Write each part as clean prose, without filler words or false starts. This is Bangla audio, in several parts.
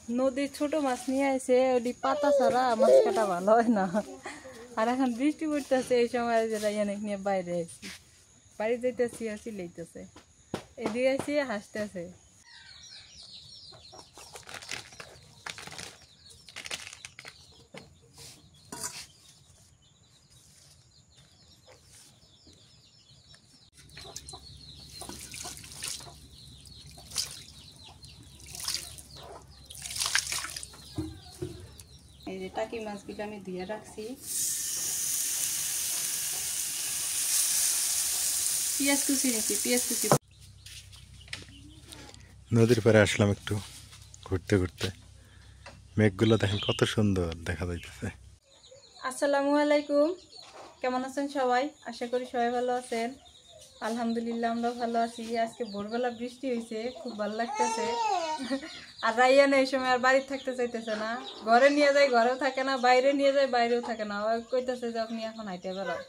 নদীর ছোট মাছ নিয়ে আসে, ওটি পাতা ছাড়া মাছ কাটা ভালো হয় না। আর এখন বৃষ্টি পড়তেছে, এই সময় যেটা অনেক নিয়ে বাইরে আসি, বাড়ি যাইতেছি আসি লইতেছে, এদিকে আসি হাসতেছে। এই যে টাকি মাছগুলো আমি ধুয়ে রাখছি। পেঁয়াজ কুচি নিচ্ছি, পেঁয়াজ কুচি। নদীর পাড়ে আসলাম একটু ঘুরতে ঘুরতে। মেঘগুলো দেখেন কত সুন্দর দেখা যাইতেছে। আসসালামু আলাইকুম, কেমন আছেন সবাই? আশা করি সবাই ভালো আছেন। আলহামদুলিল্লাহ আমরা ভালো আছি। আজকে ভোরবেলা বৃষ্টি হয়েছে, খুব ভালো লাগতেছে। আর রাইয়ান এই সময় আর বাড়িতে থাকতে চাইতেছে না, ঘরে নিয়ে যায় ঘরেও থাকে না, বাইরে নিয়ে যায় বাইরেও থাকে না। ও কইতেছে যে আপনি এখন হাঁটে বেড়াও,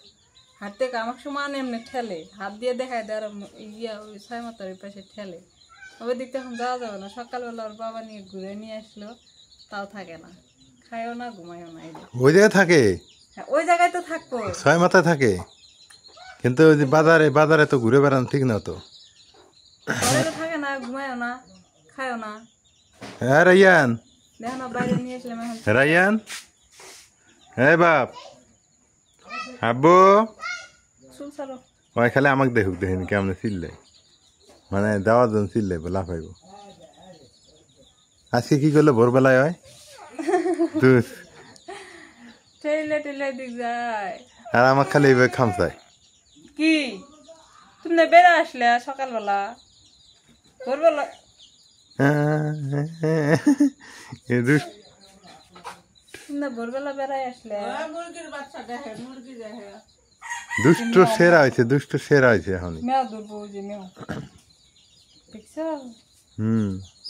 হাঁটতে আমার সমান এমনি ঠেলে, হাত দিয়ে দেখায় দেয়, ইয়া ওই ছয় মাথার ওই পাশে ঠেলে। ওই দিক এখন যাওয়া যাবে না। সকালবেলা ওর বাবা নিয়ে ঘুরে নিয়ে আসলো, তাও থাকে না, খায়ও না ঘুমায়ও না। ওই জায়গায় থাকে, ওই জায়গায় তো থাকবো, ছয় মাথায় থাকে, কিন্তু ওই যে বাজারে বাজারে তো ঘুরে বেড়ানো ঠিক না তো। ঘরে তো থাকে না, ঘুমায়ও না, খায়ও না। হ্যাঁ রাইয়ান, দেখো না বাইরে নিয়ে আসলাম এখন। রাইয়ান, হ্যাঁ বাপ, আব্বু। চুল ছাড়ো। ওই খালি আমাকে দেখুক, দেখেন কেমন চিল্লাই, মানে দেওয়ার জন্য চিল্লাই লাফাইব। আজকে কি করলো ভোরবেলায়? হয় ঠেলে ঠেলে দিক যায়। আর আমার খালি এইভাবে খামচায়। কি তুমি না বেড়ে আসলে সকালবেলা, ভোরবেলা? তুমি না ভোরবেলা বেড়াই আসলে। দুষ্ট সেরা হয়েছে, দুষ্ট সেরা হয়েছে এখন। মেও ধরবো, ওই যে মেও, দেখছো?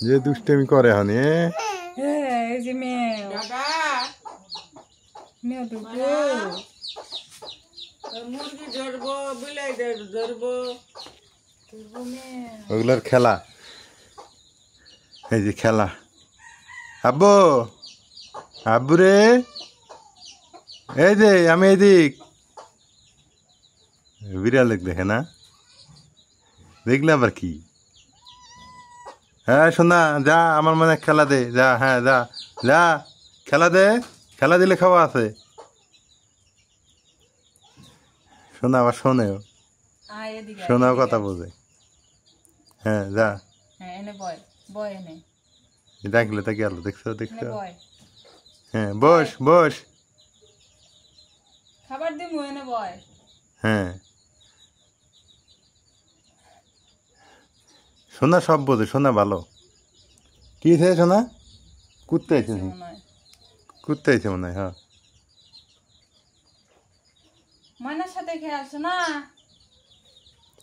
যে দুষ্টামি করে এখন। হ্যাঁ এই যে মেও, মেও ধরবো, মুরগি ধরবো, বিলাই ধরবো, ধরবো মেও। ওগুলার খেলা, এই যে খেলা। আব্বু, আব্বু রে, এই যে আমি এদিক। বিড়াল দেখে না, দেখলে আবার কি? হ্যাঁ শোনা, যা আমার মনে খেলা দে, যা, হ্যাঁ যা যা খেলা দে, খেলা দিলে খাওয়া আছে। শোনা আবার শোনেও, শোনাও কথা বোঝে। হ্যাঁ যা, হ্যাঁ এনে বয়, বয় এনে ডাকলে তা গেল, দেখছো দেখছো? বয়, হ্যাঁ বস বস, খাবার দিমু, এনে বয়। হ্যাঁ শোনা সব বোঝে, শোনা ভালো। কি হয়েছে শোনা? কুত্তে আছে, কুত্তে আছে মনে হয়। হ্যাঁ ময়নার সাথে খেয়ালছো না?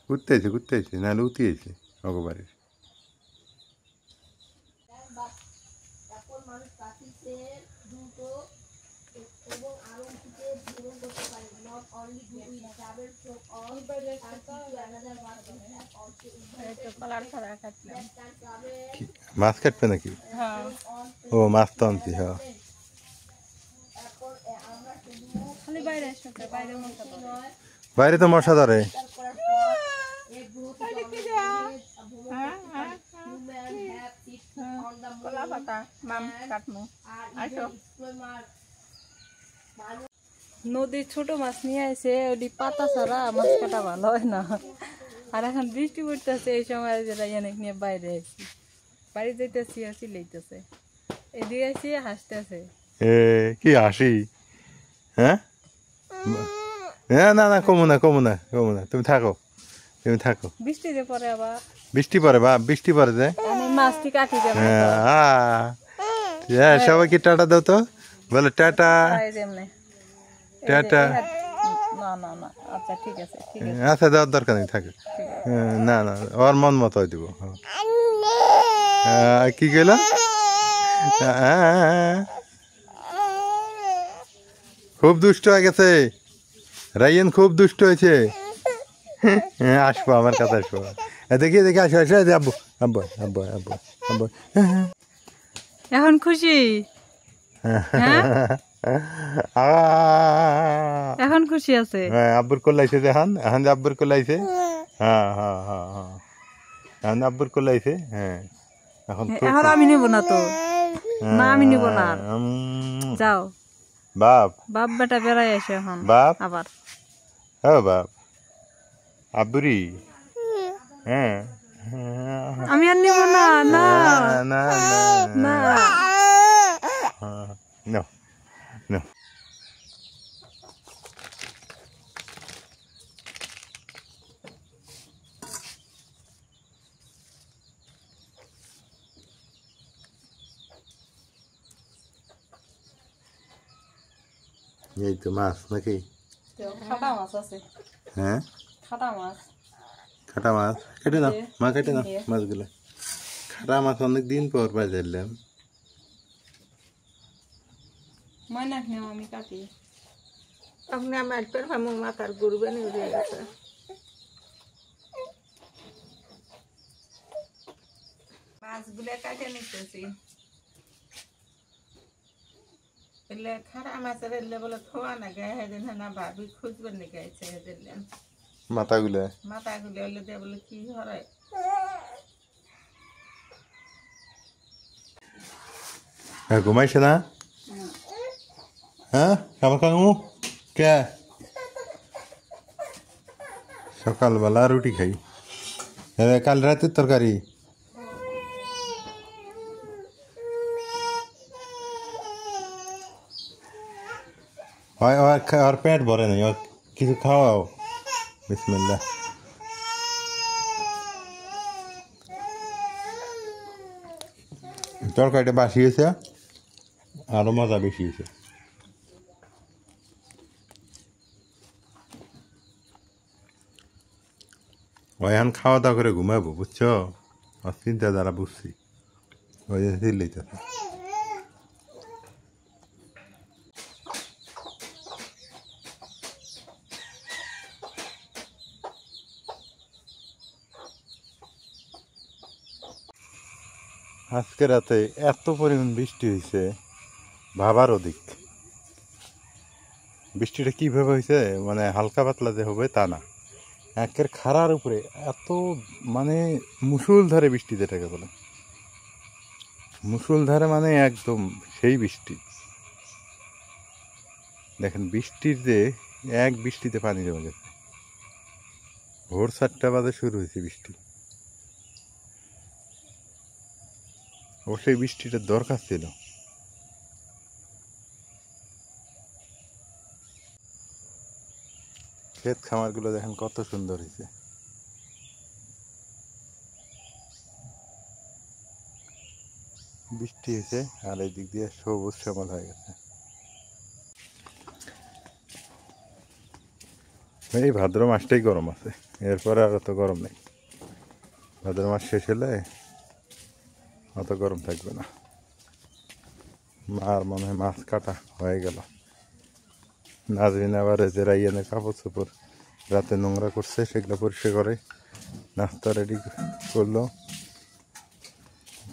কুত্তে আছে, কুত্তে আছে, নাহলে উতি আছে অগবাড়ির। মাছ কাটবে নাকি? ও মাছ তো আনছি। হ্যাঁ বাইরে তো মশা ধরে। নদীর ছোট মাছ নিয়ে আসে, ওটি পাতা ছাড়া মাছ কাটা ভালো হয় না। আর এখন বৃষ্টি পড়তেছে, এই সময় যেটা অনেক নিয়ে বাইরে আসি, বাড়ি যাইতেছি আসি লইতেছে, এদিকে আসি হাসতেছে। কি হাসি? হ্যাঁ হ্যাঁ, না না কমু না, কমু না, কমু না, তুমি থাকো, তুমি থাকো। বৃষ্টি যে পরে আবার, বৃষ্টি পরে বা বৃষ্টি পরে যে মাছটি কাটি যাবে। হ্যাঁ সবাইকে টাটা দাও তো, বলো টাটা টাটা। না না না, আচ্ছা ঠিক আছে, ঠিক আছে, আচ্ছা দেওয়ার দরকার নেই, থাকে। না না, ওর মন মতো দিব। কি গেল? খুব দুষ্ট হয়ে গেছে রাইয়ান, খুব দুষ্ট হয়েছে। আসবো আমার কাছে, আসবো। দেখি দেখি, আসো আসো, আব্বু আব্বু আব্বু আব্বু আব্বু। এখন খুশি? হ্যাঁ এখন খুশি আছে। আব্বুর কোলাইছে এখন এখন যে আব্বুর কোলাইছে। হ্যাঁ হ্যাঁ হ্যাঁ হ্যাঁ এখন আব্বুর কোলাইছে। হ্যাঁ এখন এখন আমি নিব না তো, না আমি নিব না। যাও বাপ বাপ বেটা বেড়াই আসে এখন বাপ আবার। হ্যাঁ বাপ আব্বুরি। হ্যাঁ আমি আর নিব না। না না না no no এই তো মাছ নাকি? খাটা মাছ আছে। হ্যাঁ খাটা মাছ, খাটা মাছ কেটে নাও, মা কেটে নাও মাছগুলো। খাটা মাছ অনেক দিন পর বাজাইলাম। ময়নাক নেও আমি কাটি। আপনি আমার একবার আমার মাথার গরু বানিয়ে উঠে গেছে। মাছগুলো কাটে নিতেছি। এলে খারা মাছের এলে বলে থোয়া না গায়ে হেদিন না ভাবি খুঁজবেন না গায়ে ছেড়ে দিলেন মাথাগুলো মাথাগুলো এলে দিয়ে বলে কি হয়। ঘুমাইছে না? হ্যাঁ খাবার খাবো কে? সকালবেলা রুটি খাই। কাল রাতের তরকারি। আর পেট ভরে নাই, আর কিছু খাওয়াও। বিসমিল্লাহ। তরকারিটা বাসি হয়েছে, আরো মজা বেশি হয়েছে। ওই এখন খাওয়া দাওয়া করে ঘুমাবো, বুঝছো? আর চিন্তা দ্বারা বুঝছি ওই যে চিল্লাইতেছে। আজকে রাতে এত পরিমাণ বৃষ্টি হয়েছে ভাবার অধিক। বৃষ্টিটা কিভাবে হয়েছে, মানে হালকা পাতলা যে হবে তা না, একের খাড়ার উপরে এত মানে মুষলধারে বৃষ্টি, যেটাকে বলে মুষলধারে, মানে একদম সেই বৃষ্টি। দেখেন বৃষ্টির যে এক বৃষ্টিতে পানি জমে গেছে। ভোর 4টা বাজে শুরু হয়েছে বৃষ্টি। অবশ্যই বৃষ্টিটার দরকার ছিল। ক্ষেত খামারগুলো দেখেন কত সুন্দর হয়েছে। বৃষ্টি হয়েছে আর এই দিক দিয়ে সবুজ শ্যামল হয়ে গেছে। এই ভাদ্র মাসটাই গরম আছে, এরপরে আর অত গরম নেই। ভাদ্র মাস শেষ হলে অত গরম থাকবে না। আর মনে হয় মাছ কাটা হয়ে গেল। নাজরিন আবার যে রাইয়ানের কাপড় চোপড় রাতে নোংরা করছে, সেগুলো পরিষ্কার করে নাস্তা রেডি করলো।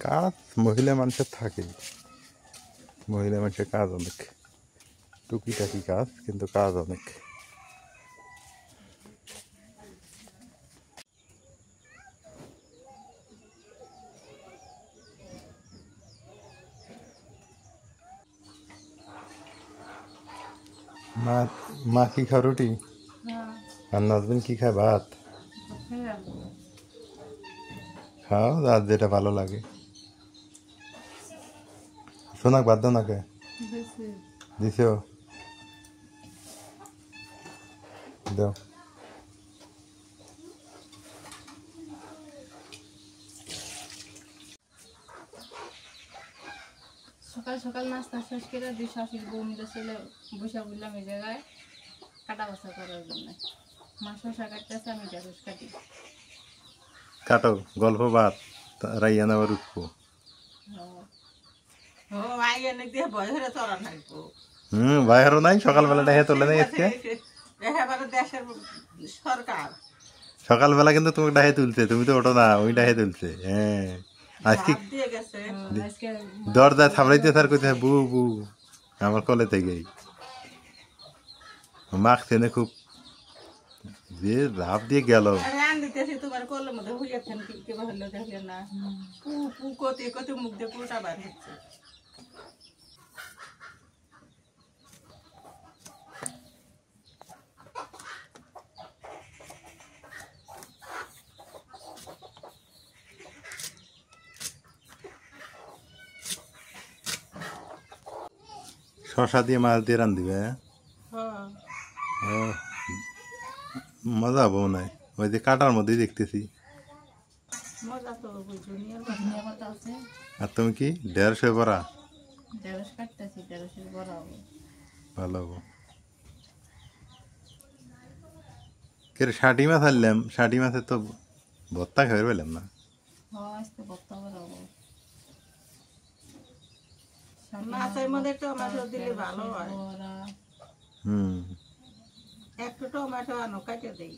কাজ মহিলা মানুষের থাকে, মহিলা মানুষের কাজ অনেক, টুকিটাকি কাজ, কিন্তু কাজ অনেক। মা মা কি খায় রুটি, আর নাজবিন কি খায় ভাত? খাও আর যেটা ভালো লাগে। শোনাক বাদ দাও নাকে দিছো দাও। সকাল সকাল নাস্তা শেষ করে দুই শাশুড়ি বউ মিলে চলে বসে বললাম এই জায়গায় কাটা বাছা করার জন্য। মা শশা কাটতেছে, আমি ঢেঁড়স কাটি। কাটো, গল্প বাদ, রাইয়ান আবার উঠবো। ও আই এনে দিয়ে ভয় হয়ে চড়া থাকবো। বাইরেও নাই, সকালবেলাটা হে তোলে নাই আজকে। একেবারে দেশের সরকার সকালবেলা কিন্তু তোমাকে ডাহে তুলছে, তুমি তো ওঠো না, ওই ডাহে তুলছে। হ্যাঁ আজকে ভাত দিয়ে গেছে আজকে দরজায় থামড়াইতে তার কইতে বু বু আমার কলে থেকেই মাখছে না খুব যে রাত দিয়ে গেল আরে আন দিতেছি তোমার কলের মধ্যে হইয়াছেন কি হলো দেখলে না পু পু কতে কতে মুখ দিয়ে পুরোটা বার হচ্ছে শশা দিয়ে মাছ দিয়ে রান দিবে হ্যাঁ ও মজা হবো মনে হয় ওই যে কাটার মধ্যেই দেখতেছি মজা তো বুঝুনি ধনিয়া পাতা আছে আর তুমি কি 150 করা ঢেঁড়স কাটতেছি ঢেঁড়সের বড়া হবে ভালো হবো কে ষাটি মাছ আনলাম ষাটি মাছের তো ভত্তা খাবার পেলাম না আজকে ভর্তা বড়া হবে মাছের মধ্যে টমেটো দিলে ভালো হয় বড়া হুম একটু টমেটো আনো কাটে দেই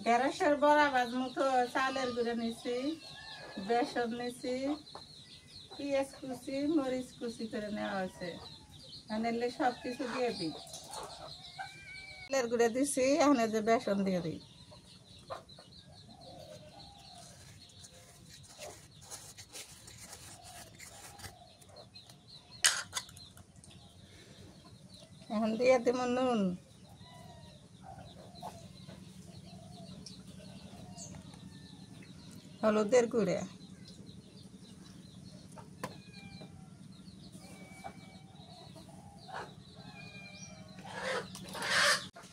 ঢেঁড়সের বড়া বাজমু তো চালের গুঁড়ো নিছি বেসন নিছি পেঁয়াজ কুচি মরিচ কুচি করে নেওয়া হয়েছে এনে সব কিছু দিয়ে দিই চালের গুঁড়ো দিছি এখানে যে বেসন দিয়ে দিই এখন দিয়ে দিব নুন হলুদের গুঁড়ে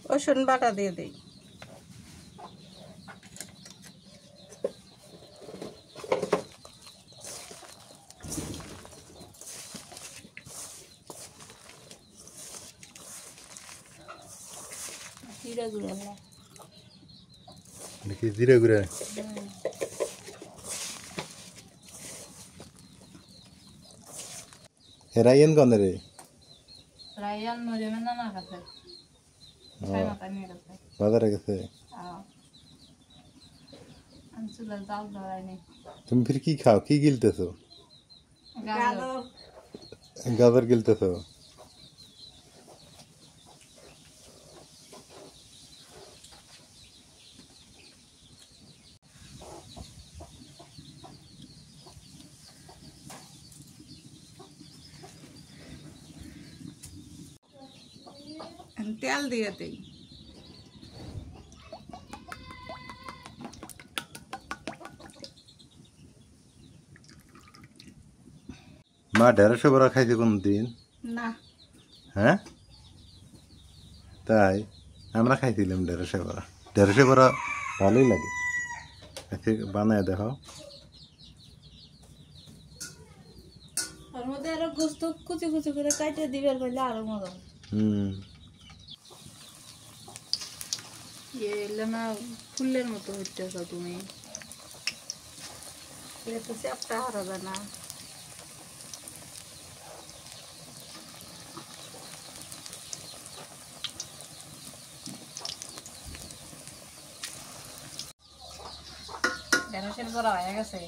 রসুন বাটা দিয়ে দিই জিরা গুঁড়ো নাকি জিরে গুঁড়ে হেরাইয়েন কনে রে রায়ান মরে না না কাছে ছয় মাথা নিয়ে গেছে বাজারে গেছে আমি চুলার জাল ধরাই নেই তুমি ফির কি খাও কি গিলতেছো গাজর গাজর গিলতেছো তেল দিয়ে দিই মা 150 বড়া খাইছে কোন দিন না হ্যাঁ তাই আমরা খাইছিলাম 150 বড়া 150 বড়া ভালোই লাগে আজকে বানায় দেখো ওর মধ্যে আরো গোস্ত কুচি কুচি করে কাটে দিবার বললে আরো মজা হুম এলে না ফুলের মতো হইতেছ তুমি এটা তো চ্যাপটা হারাবে না ঢেঁড়সের বড়া হয়ে গেছে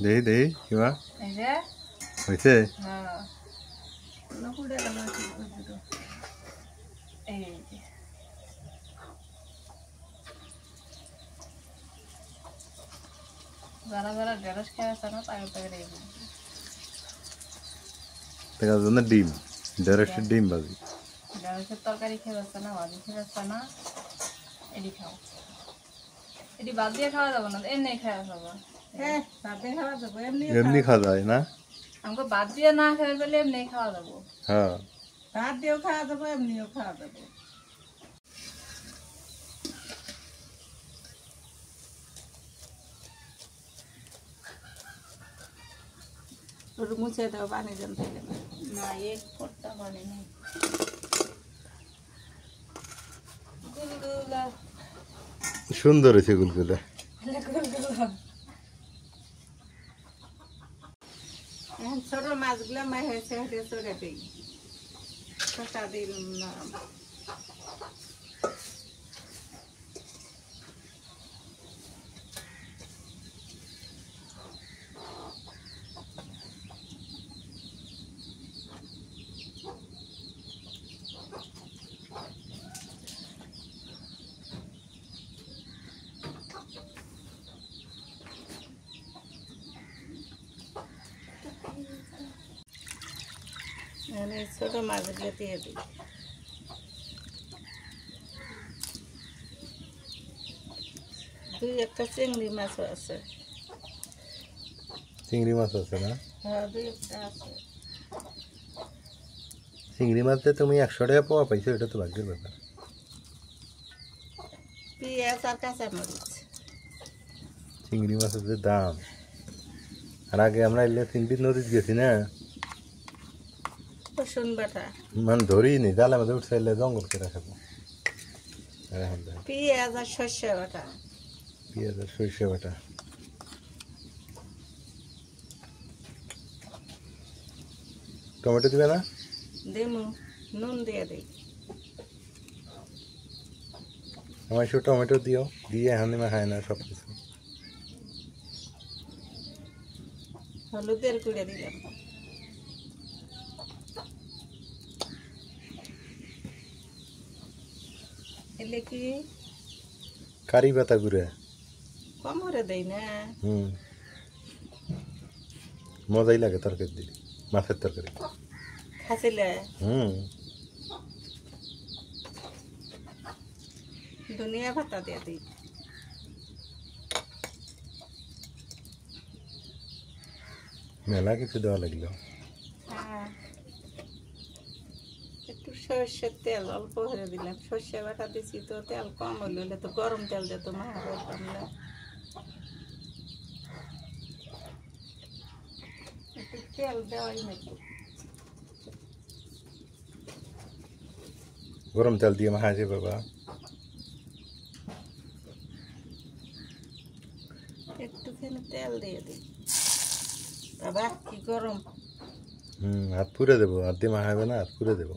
দেই দেই কিবা এই যে হয়েছে হ্যাঁ পুড়ে গেল কি এই যে যারা যারা ঢেঁড়স খেয়ে আছে না তাকে তাকে এই দেখার জন্য ডিম 150 ডিম বাজি ঢেঁড়সের তরকারি খেয়ে যাচ্ছে না ভাজি খেয়ে যাচ্ছে না এটি খাও এটি বাদ দিয়ে খাওয়া যাবে না এমনি খাওয়া যাবে হ্যাঁ তাতে খাওয়া যাবো এমনি এমনি খাওয়া যায় না আমাকে বাদ দিয়ে না খেয়ে পেলে এমনি খাওয়া যাবো হ্যাঁ ভাত দিয়েও খাওয়া যাবো এমনিও খাওয়া যাবো ওটা মুছে দাও পানি জান থেকে না এক ফোঁটা পানি নেই। গুলগুলা সুন্দর হয়েছে গুলগুলা। গুলগুলা এখন ছোট মাছগুলো মাই হয়েছে হেঁটে চড়ে দিই শসা দিলাম না মানে ছোট মাছগুলো দিয়ে দিই দুই একটা চিংড়ি মাছও আছে চিংড়ি মাছ আছে না? হ্যাঁ দুই একটা আছে চিংড়ি মাছ দিয়ে তুমি 100 টাকা পাওয়া পাইছো, এটা তো ভাগ্যের ব্যাপার। পেঁয়াজ আর কাঁচামরিচ চিংড়ি মাছের যে দাম, আর আগে আমরা এলে 3 দিন নদীতে গেছি না, রসুন বাটা মানে ধরেই নি, জালের মধ্যে উঠছে এলে জঙ্গল কেটে খাবো। পেঁয়াজ আর সর্ষে বাটা পেঁয়াজ আর সরিষা বাটা। টমেটো দিবে না? দিমু নুন দিয়ে দিই আমার একটু টমেটো দিও, দিয়ে হানিমা খায় না সব কিছু। হলুদের গুঁড়ে দিলাম এলে কি কারি পাতা গুঁড়ে। কম করে দেই না মজাই লাগে তরকারি দিলে, মাছের তরকারি। খাসিলে ধনিয়া পাতা দিয়ে দিই মেলা কিছু দেওয়া লাগলো। হ্যাঁ একটু সর্ষের তেল অল্প করে দিলাম সর্ষে বাটা দিছি তো তেল কম হলে তো গরম তেল দিত মা করতাম না একটু তেল দেওয়াই নাকি গরম তেল দিয়ে মাখাছে বাবা। একটুখানি তেল দিয়ে দিই বাবা কি গরম হাত পুড়ে দেবো, হাত দিয়ে মাখাবে না, হাত পুড়ে দেবো,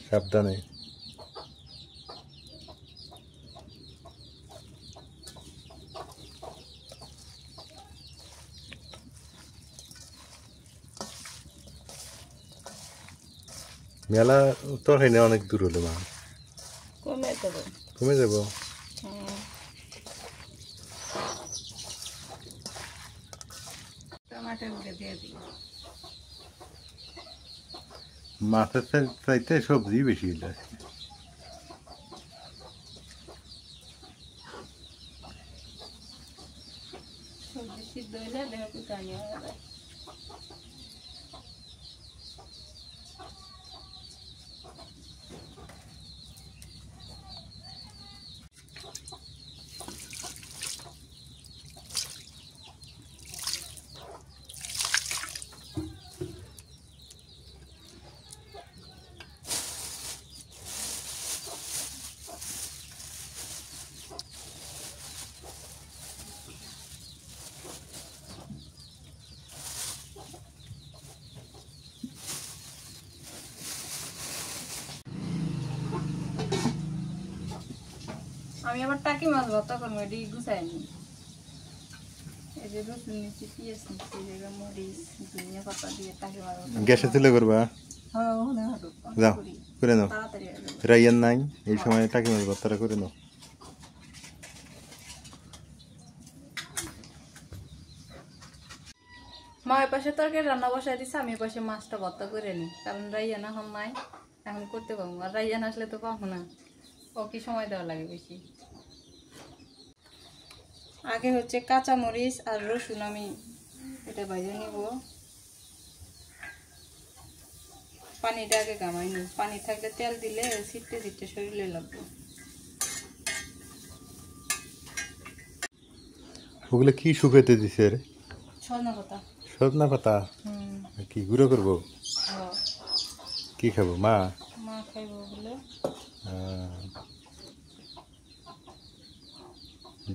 সাবধানে। মেলা তো হয় না, অনেক দূর হলে মা কমে দেবো কমে যাবো। টমাটো গুলো দিয়ে দিই মাছের চাইতে সবজি বেশি লাগে। সবজি সিদ্ধ হইলে দেহ কুচানি হয়ে যায় আমি আবার টাকি মাছ ভর্তা করবো, এটি গুছাইনি। এই যে রসুন নিচ্ছি, পেঁয়াজ নিচ্ছি, জায়গা মরিচ, ধনিয়া পাতা দিয়ে টাকি মাছ ভর্তা। গ্যাসে তুলে করবা? হ্যাঁ ওখানে হাঁটু যাও করে নাও, তাড়াতাড়ি হয়ে যাবে। রাইয়ান নাই এই সময় টাকি মাছ ভর্তাটা করে নাও। মা ওই পাশে তরকারি রান্না বসাই দিচ্ছে, আমি ওই পাশে মাছটা ভর্তা করে নিই, কারণ রাইয়ান এখন নাই, এখন করতে পারবো। আর রাইয়ান আসলে তো পাবো না, ও কি সময় দেওয়া লাগে বেশি। আগে হচ্ছে কাঁচা মরিচ আর রসুন আমি এটা ভেজে নিব। পানিটা আগে গামাই নি, পানি থাকলে তেল দিলে ছিটতে ছিটতে শরীরে লাগবে। ওগুলো কি শুকাইতে দিছে রে? সজনা পাতা। সজনা পাতা কি গুঁড়ো করবো? কি খাবো মা? মা খাইব বলে।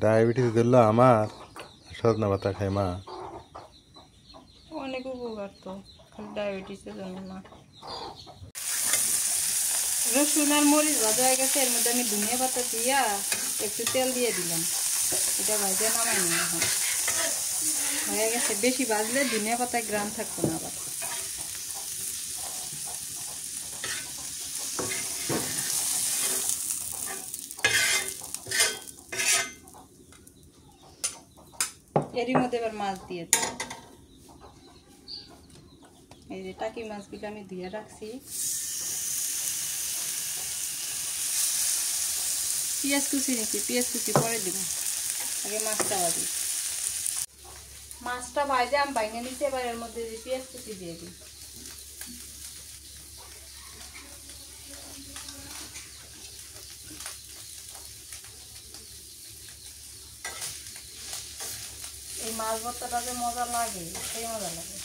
ডায়াবেটিস ধরলো আমার, সজনা পাতা খায় মা। অনেক উপকার তো, খালি ডায়াবেটিসের জন্য না। রসুন আর মরিচ ভাজা হয়ে গেছে, এর মধ্যে আমি ধনিয়া পাতা দিয়া একটু তেল দিয়ে দিলাম, এটা ভাজা নামাই নিই। এখন হয়ে গেছে, বেশি ভাজলে ধনিয়া পাতায় গ্রাম থাকতো না আবার। এরই মধ্যে এবার মাছ দিয়ে দিই। এই যে টাকি মাছগুলো আমি ধুয়ে রাখছি। পেঁয়াজ কুচি নিচ্ছি, পেঁয়াজ কুচি পরে দিব, আগে মাছটা ভাজি। মাছটা ভাজে আমি বাইনে নিচ্ছি, এবার এর মধ্যে যে পেঁয়াজ কুচি দিয়ে দিই। এই মাছ ভর্তাটা যে মজা লাগে, সেই মজা লাগে।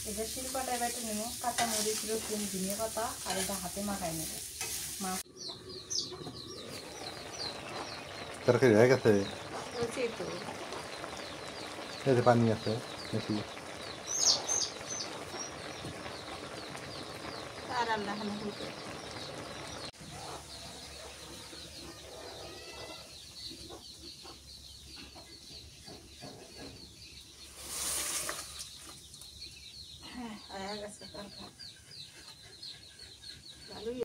এটা শিলপাটায় বেটে নেব, কাঁচা মরিচ, রসুন, ধনিয়া পাতা, আর এটা হাতে মাখাই নেব। মাছ তরকারি হয়ে গেছে, বলছি তো এই যে পানি আছে বেশি। আর রান্না হইতে হয়ে গেছে তরকারি। ভালোই।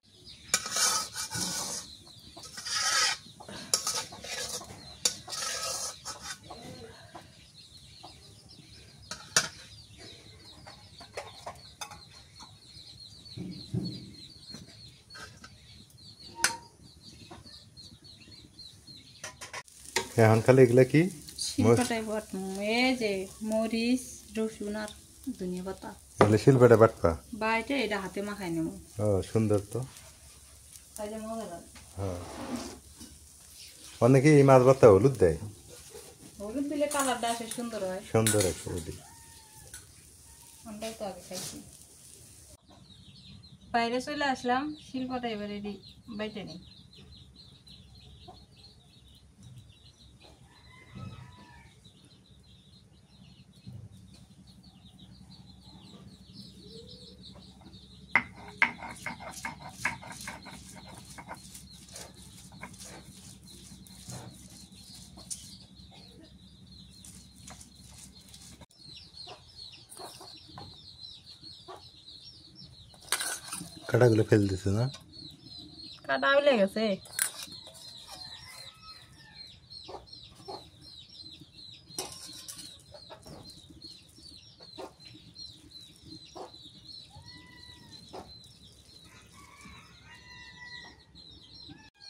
এখন খালি এগুলা কি? শিলপাটায় বাটবো, এই যে মরিচ, রসুন আর ধনিয়া পাতা এগুলো শিলপাটা বাটপা? বাইটে এটা হাতে মাখাই নেব। ও সুন্দর তো, তাইলে মজা লাগে। হ্যাঁ। অনেকে এই মাছ ভর্তা হলুদ দেয়, হলুদ দিলে কালারটা আসে, সুন্দর হয়। সুন্দর একটা ওটি। আমরাও তো আগে খাইছি। বাইরে চলে আসলাম, শিলপাটা এবার এটি বাইটে নেই। কাটাগুলো ফেল দিছে না? কাটা উলে গেছে।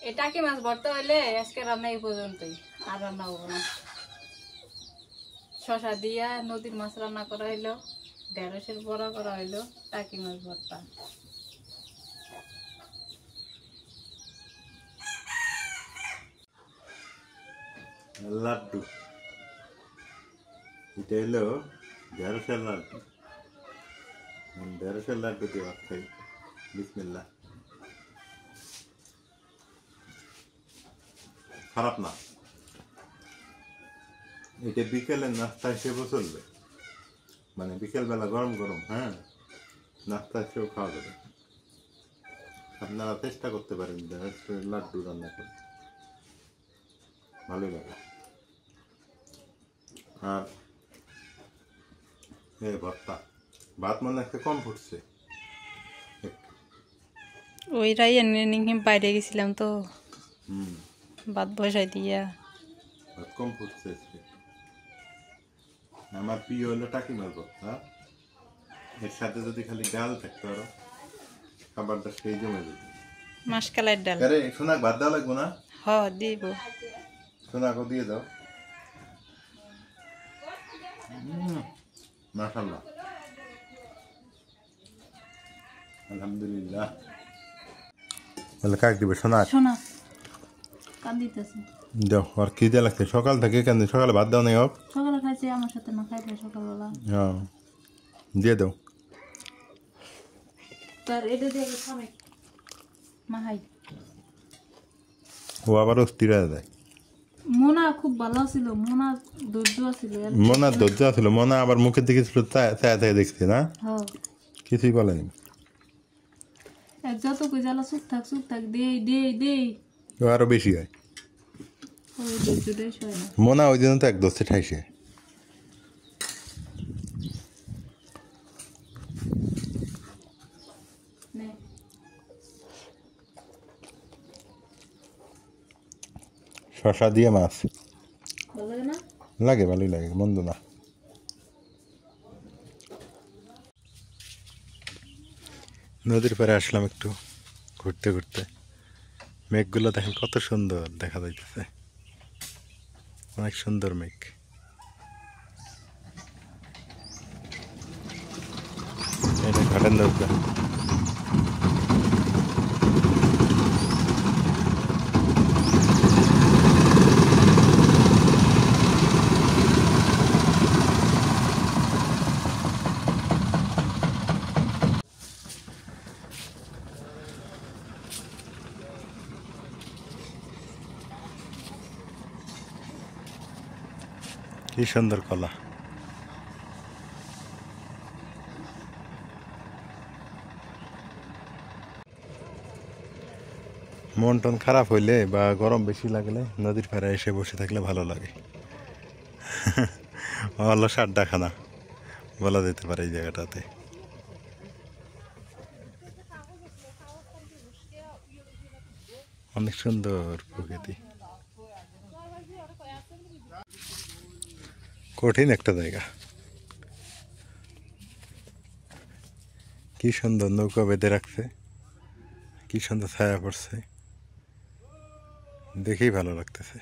এটা কি মাছ ভর্তা হইলে আজকে রান্না এই পর্যন্তই, আর রান্না হবো না। শশা দিয়া নদীর মাছ রান্না করা হইলো, ঢেঁড়সের বড়া করা হইলো, টাকি মাছ ভর্তা। লাড্ডু, এটা হলো ঢেঁড়সের লাড্ডু। ঢেঁড়সের লাড্ডু দিয়ে ভাত খাই। বিসমিল্লাহ। খারাপ না, এটা বিকেলের নাস্তা হিসেবেও চলবে, মানে বিকেলবেলা গরম গরম, হ্যাঁ, নাস্তা হিসেবেও খাওয়া যাবে। আপনারা চেষ্টা করতে পারেন ঢেঁড়সের লাড্ডু রান্না করতে, ভালোই লাগে। আর এই ভর্তা, ভাত মনে একটা কম ফুটছে। ওই রাইয়া নিয়ে বাইরে গেছিলাম তো, হুম, ভাত বসাই দিয়া। ভাত কম ফুটছে আজকে। আমার প্রিয় হলো টাকি মাছ ভর্তা, এর সাথে যদি খালি ডাল থাকতো আরো, খাবারটা সেই জমে যেত। মাসকালের ডাল। আরে সোনাক ভাত দেওয়া লাগবো না? হ দিব। সোনাকে দিয়ে দাও। মাশাআল্লাহ, আলহামদুলিল্লাহ। বলে কাক দিবে সোনা? শোনা কান্দিতেছে। দাও আর খিদে লাগছে সকাল থেকে কেন সকালে ভাত দাও নাই হোক সকালে খাইছে আমার সাথে না খাইবে সকালবেলা হ্যাঁ দিয়ে দাও তার এটা দিয়ে খাবে মাহাই ও আবার অস্থির হয়ে যায় মোনা খুব ভালো ছিল মোনা ধৈর্য ছিল মনার ধৈর্য ছিল মনা আবার মুখের দিকে ছিল চায়া চায়া দেখছে না হ্যাঁ কিছুই বলেনি যত কই জ্বালা চুপ থাক দেই দেই দেই ও আরো বেশি হয় ওই ধৈর্যটাই সয় না মনা ওই জন্য তো এক দোষে ঠাইছে নে শশা দিয়ে মাছ ভালো লাগে না লাগে ভালোই লাগে মন্দ না নদীর পাড়ে আসলাম একটু ঘুরতে ঘুরতে মেঘগুলো দেখেন কত সুন্দর দেখা যাইতেছে অনেক সুন্দর মেঘ এটা ঘাটের নৌকা কি সুন্দর কলা মন টন খারাপ হইলে বা গরম বেশি লাগলে নদীর পাড়ে এসে বসে থাকলে ভালো লাগে হলো সাড্ডাখানা বলা যেতে পারে এই জায়গাটাতে অনেক সুন্দর প্রকৃতি কঠিন একটা জায়গা কি সুন্দর নৌকা বেঁধে রাখছে কি সুন্দর ছায়া পড়ছে দেখেই ভালো লাগতেছে